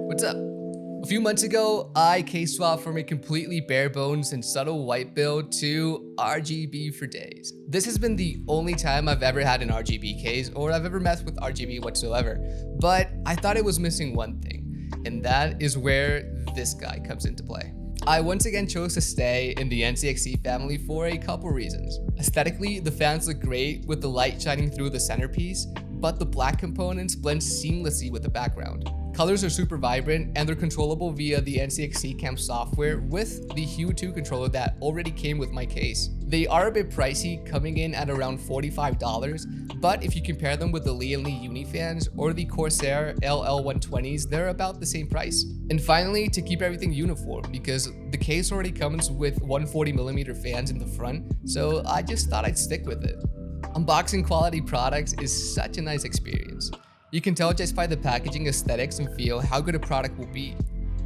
What's up? A few months ago, I case swapped from a completely bare bones and subtle white build to RGB for days. This has been the only time I've ever had an RGB case or I've ever messed with RGB whatsoever, but I thought it was missing one thing, and that is where this guy comes into play. I once again chose to stay in the NZXT family for a couple reasons. Aesthetically, the fans look great with the light shining through the centerpiece, but the black components blend seamlessly with the background. Colors are super vibrant and they're controllable via the NZXT Cam software with the Hue 2 controller that already came with my case. They are a bit pricey, coming in at around $45, but if you compare them with the Lee & Lee Uni fans or the Corsair LL120s, they're about the same price. And finally, to keep everything uniform, because the case already comes with 140mm fans in the front, so I just thought I'd stick with it. Unboxing quality products is such a nice experience. You can tell just by the packaging aesthetics and feel how good a product will be.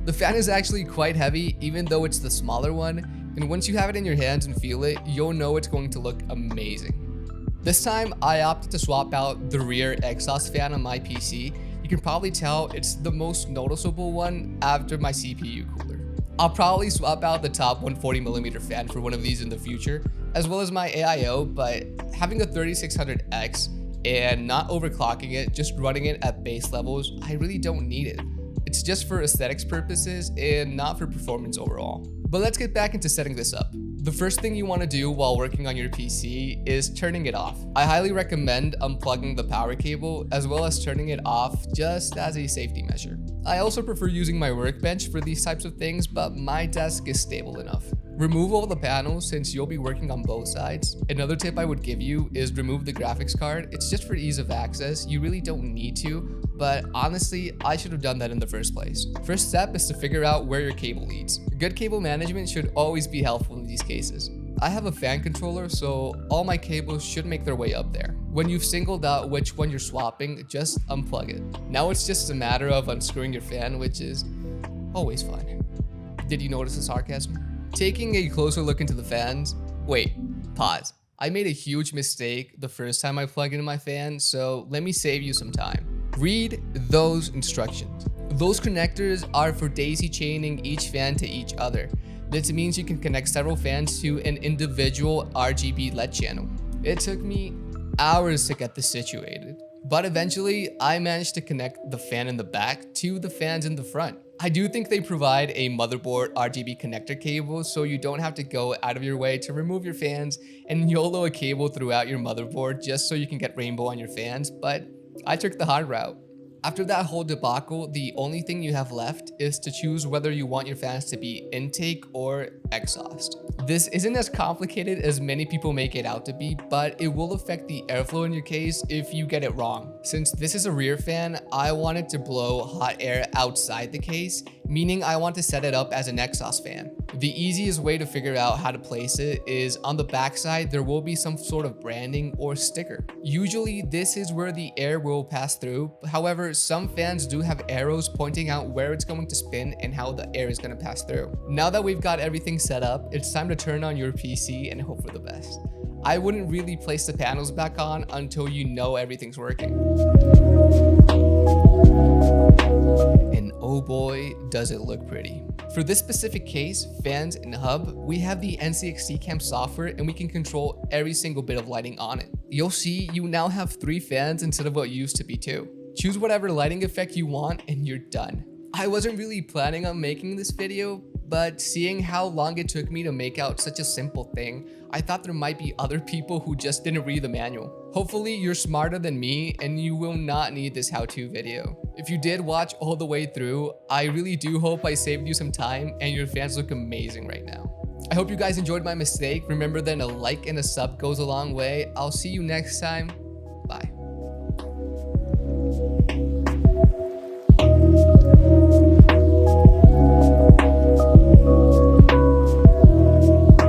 The fan is actually quite heavy, even though it's the smaller one, and once you have it in your hands and feel it, you'll know it's going to look amazing. This time, I opted to swap out the rear exhaust fan on my PC. You can probably tell it's the most noticeable one after my CPU cooler. I'll probably swap out the top 140mm fan for one of these in the future, as well as my AIO, but having a 3600X and not overclocking it, just running it at base levels, I really don't need it. It's just for aesthetics purposes and not for performance overall. But let's get back into setting this up. The first thing you want to do while working on your PC is turning it off. I highly recommend unplugging the power cable as well as turning it off just as a safety measure. I also prefer using my workbench for these types of things, but my desk is stable enough. Remove all the panels since you'll be working on both sides. Another tip I would give you is remove the graphics card. It's just for ease of access. You really don't need to, but honestly, I should have done that in the first place. First step is to figure out where your cable leads. Good cable management should always be helpful in these cases. I have a fan controller, so all my cables should make their way up there. When you've singled out which one you're swapping, just unplug it. Now it's just a matter of unscrewing your fan, which is always fun. Did you notice the sarcasm? Taking a closer look into the fans. Wait, pause. I made a huge mistake the first time I plugged in my fan, so let me save you some time. Read those instructions. Those connectors are for daisy chaining each fan to each other. This means you can connect several fans to an individual RGB LED channel. It took me hours to get this situated, but eventually I managed to connect the fan in the back to the fans in the front. I do think they provide a motherboard RGB connector cable, so you don't have to go out of your way to remove your fans and YOLO a cable throughout your motherboard just so you can get rainbow on your fans, but I took the hard route. After that whole debacle, the only thing you have left is to choose whether you want your fans to be intake or exhaust. This isn't as complicated as many people make it out to be, but it will affect the airflow in your case if you get it wrong. Since this is a rear fan, I wanted to blow hot air outside the case, meaning I want to set it up as an exhaust fan. The easiest way to figure out how to place it is on the backside. There will be some sort of branding or sticker. Usually this is where the air will pass through. However, some fans do have arrows pointing out where it's going to spin and how the air is going to pass through. Now that we've got everything set up, it's time to turn on your PC and hope for the best. I wouldn't really place the panels back on until you know everything's working. And oh boy, does it look pretty. For this specific case, fans and hub, we have the NZXT Cam software and we can control every single bit of lighting on it. You'll see you now have 3 fans instead of what used to be 2. Choose whatever lighting effect you want and you're done. I wasn't really planning on making this video, but seeing how long it took me to make out such a simple thing, I thought there might be other people who just didn't read the manual. Hopefully you're smarter than me and you will not need this how-to video. If you did watch all the way through, I really do hope I saved you some time and your fans look amazing right now. I hope you guys enjoyed my mistake. Remember that a like and a sub goes a long way. I'll see you next time. Bye.